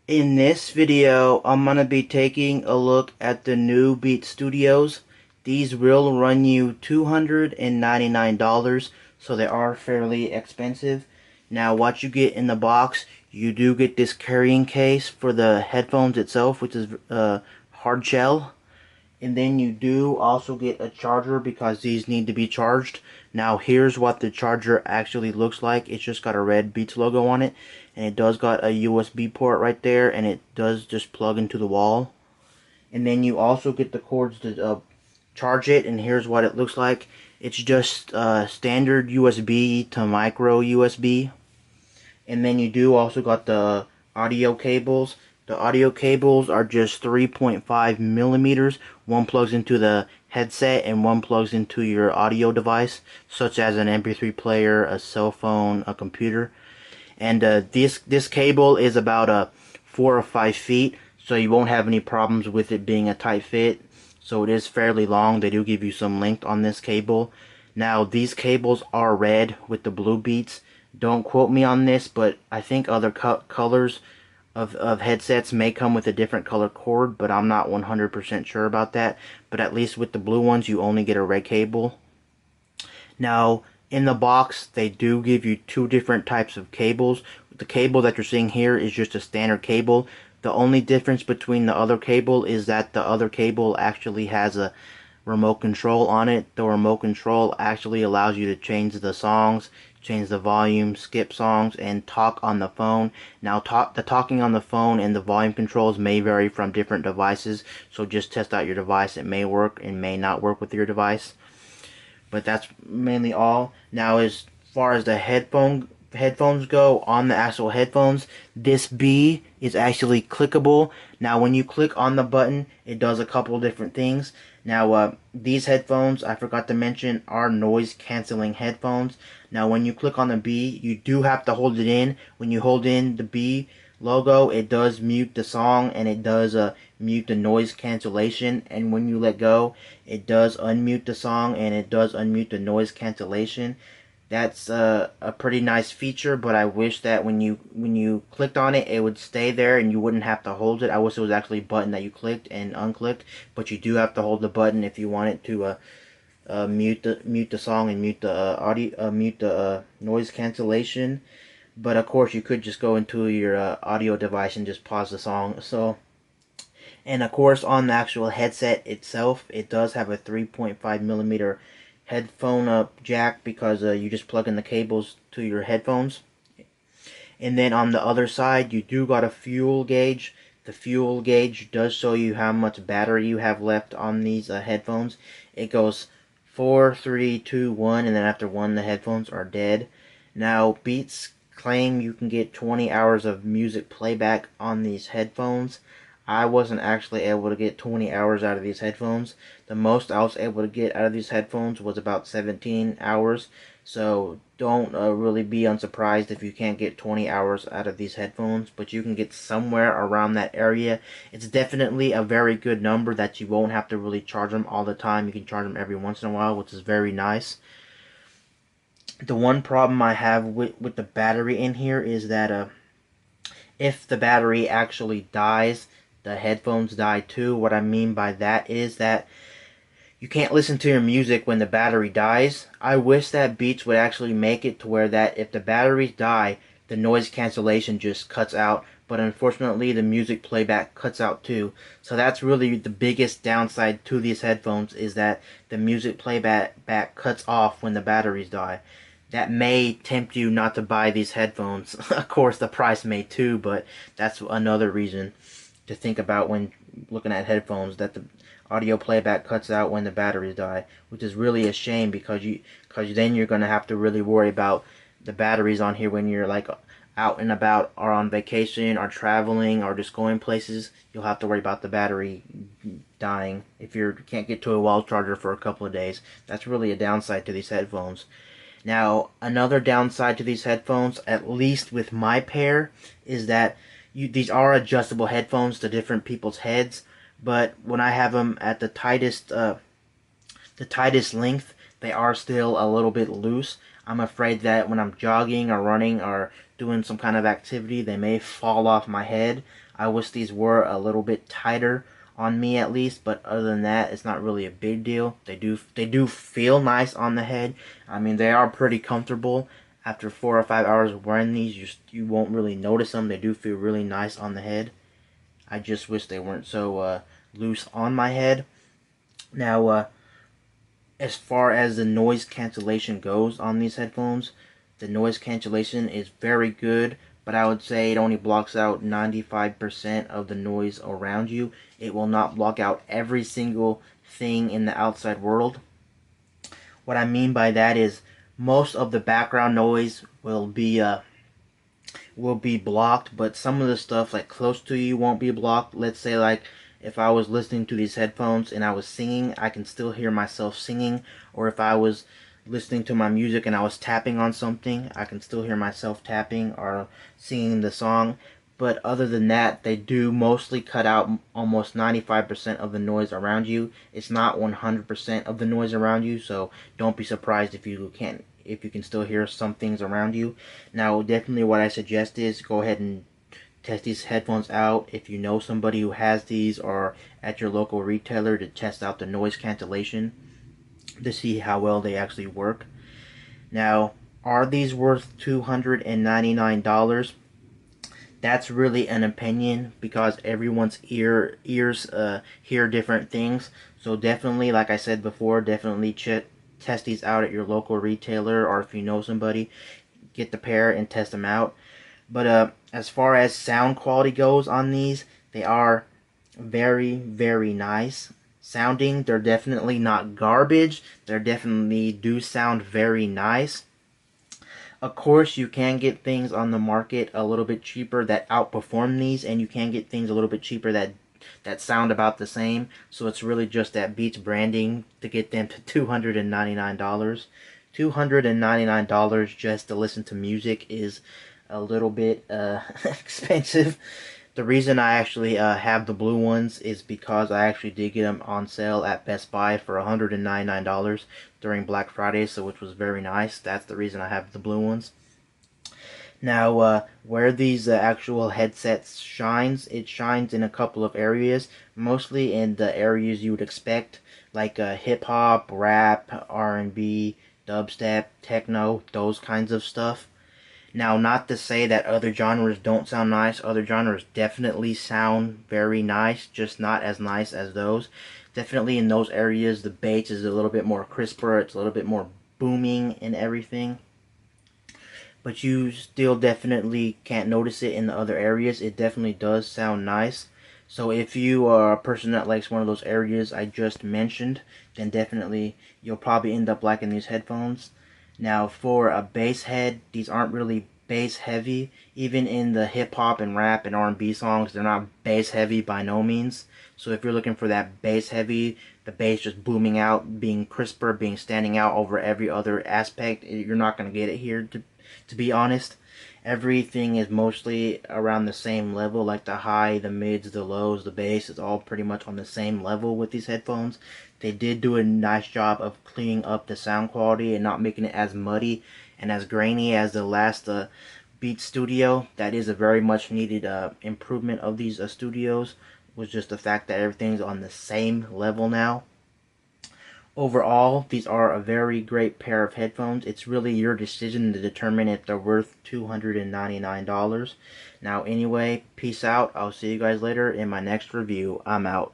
In this video, I'm going to be taking a look at the new Beat Studios. These will run you $299, so they are fairly expensive. Now, what you get in the box, you do get this carrying case for the headphones itself, which is hard shell. And then you do also get a charger because these need to be charged. Now here's what the charger actually looks like. It's just got a red Beats logo on it, and it does got a USB port right there, and it does just plug into the wall. And then you also get the cords to charge it, and here's what it looks like. It's just standard USB to micro USB. And then you do also got the audio cables. The audio cables are just 3.5 millimeters. One plugs into the headset and one plugs into your audio device, such as an MP3 player, a cell phone, a computer. And this cable is about 4 or 5 feet, so you won't have any problems with it being a tight fit. So it is fairly long. They do give you some length on this cable. Now these cables are red with the blue beats. Don't quote me on this, but I think other colors of headsets may come with a different color cord, but I'm not 100% sure about that. But at least with the blue ones, you only get a red cable. Now, in the box, they do give you two different types of cables. The cable that you're seeing here is just a standard cable. The only difference between the other cable is that the other cable actually has a remote control on it. The remote control actually allows you to change the songs, change the volume, skip songs, and talk on the phone. Now, the talking on the phone and the volume controls may vary from different devices, so just test out your device. It may work and may not work with your device. But that's mainly all. Now, as far as the headphones go, on the actual headphones, this B is actually clickable. Now when you click on the button, it does a couple different things. Now these headphones, I forgot to mention, are noise canceling headphones. Now when you click on the B, you do have to hold it in. When you hold in the B logo, it does mute the song, and it does mute the noise cancellation. And when you let go, it does unmute the song, and it does unmute the noise cancellation. That's a pretty nice feature, but I wish that when you clicked on it, it would stay there and you wouldn't have to hold it. I wish it was actually a button that you clicked and unclicked, but you do have to hold the button if you want it to mute the song and mute the noise cancellation. But of course, you could just go into your audio device and just pause the song. So, and of course, on the actual headset itself, it does have a 3.5 millimeter headphone jack because you just plug in the cables to your headphones. And then on the other side, you do got a fuel gauge. The fuel gauge does show you how much battery you have left on these headphones. It goes 4, 3, 2, 1, and then after 1, the headphones are dead. Now, Beats claim you can get 20 hours of music playback on these headphones. I wasn't actually able to get 20 hours out of these headphones. The most I was able to get out of these headphones was about 17 hours. So don't really be unsurprised if you can't get 20 hours out of these headphones, but you can get somewhere around that area. It's definitely a very good number that you won't have to really charge them all the time. You can charge them every once in a while, which is very nice. The one problem I have with the battery in here is that if the battery actually dies, the headphones die too. What I mean by that is that you can't listen to your music when the battery dies. I wish that Beats would actually make it to where that if the batteries die, the noise cancellation just cuts out. But unfortunately, the music playback cuts out too. So that's really the biggest downside to these headphones, is that the music playback cuts off when the batteries die. That may tempt you not to buy these headphones. Of course, the price may too, but that's another reason to think about when looking at headphones, that the audio playback cuts out when the batteries die, which is really a shame because then you're going to have to really worry about the batteries on here when you're like out and about or on vacation or traveling or just going places. You'll have to worry about the battery dying if you can't get to a wall charger for a couple of days. That's really a downside to these headphones. Now, another downside to these headphones, at least with my pair, is that these are adjustable headphones to different people's heads, but when I have them at the tightest length, they are still a little bit loose. I'm afraid that when I'm jogging or running or doing some kind of activity, they may fall off my head. I wish these were a little bit tighter on me at least, but other than that, it's not really a big deal. They do feel nice on the head. I mean, they are pretty comfortable. After 4 or 5 hours of wearing these, you won't really notice them. They do feel really nice on the head. I just wish they weren't so loose on my head. Now, as far as the noise cancellation goes on these headphones, the noise cancellation is very good, but I would say it only blocks out 95% of the noise around you. It will not block out every single thing in the outside world. What I mean by that is most of the background noise will be blocked, but some of the stuff like close to you won't be blocked. Let's say like if I was listening to these headphones and I was singing, I can still hear myself singing. Or if I was listening to my music and I was tapping on something, I can still hear myself tapping or singing the song. But other than that, they do mostly cut out almost 95% of the noise around you. It's not 100% of the noise around you, so don't be surprised if you can still hear some things around you. Now, definitely what I suggest is go ahead and test these headphones out. If you know somebody who has these, or at your local retailer, to test out the noise cancellation to see how well they actually work. Now, are these worth $299? That's really an opinion because everyone's ears hear different things. So definitely, like I said before, definitely test these out at your local retailer, or if you know somebody, get the pair and test them out. But as far as sound quality goes on these, they are very, very nice sounding. They're definitely not garbage. They definitely do sound very nice. Of course, you can get things on the market a little bit cheaper that outperform these, and you can get things a little bit cheaper that sound about the same. So it's really just that Beats branding to get them to $299. $299 just to listen to music is a little bit expensive. The reason I actually have the blue ones is because I actually did get them on sale at Best Buy for $199 during Black Friday, so which was very nice. That's the reason I have the blue ones. Now, where these actual headsets shines, it shines in a couple of areas, mostly in the areas you would expect, like hip hop, rap, R&B, dubstep, techno, those kinds of stuff. Now, not to say that other genres don't sound nice. Other genres definitely sound very nice, just not as nice as those. Definitely in those areas, the bass is a little bit more crisper. It's a little bit more booming and everything. But you still definitely can't notice it in the other areas. It definitely does sound nice. So if you are a person that likes one of those areas I just mentioned, then definitely you'll probably end up liking these headphones. Now, for a bass head, these aren't really bass heavy. Even in the hip hop and rap and R&B songs, they're not bass heavy by no means. So if you're looking for that bass heavy, the bass just booming out, being crisper, being standing out over every other aspect, you're not going to get it here, to be honest. Everything is mostly around the same level, like the high, the mids, the lows, the bass is all pretty much on the same level with these headphones. They did do a nice job of cleaning up the sound quality and not making it as muddy and as grainy as the last Beats Studio. That is a very much needed improvement of these studios, was just the fact that everything's on the same level now. Overall, these are a very great pair of headphones. It's really your decision to determine if they're worth $299. Now, anyway, peace out. I'll see you guys later in my next review. I'm out.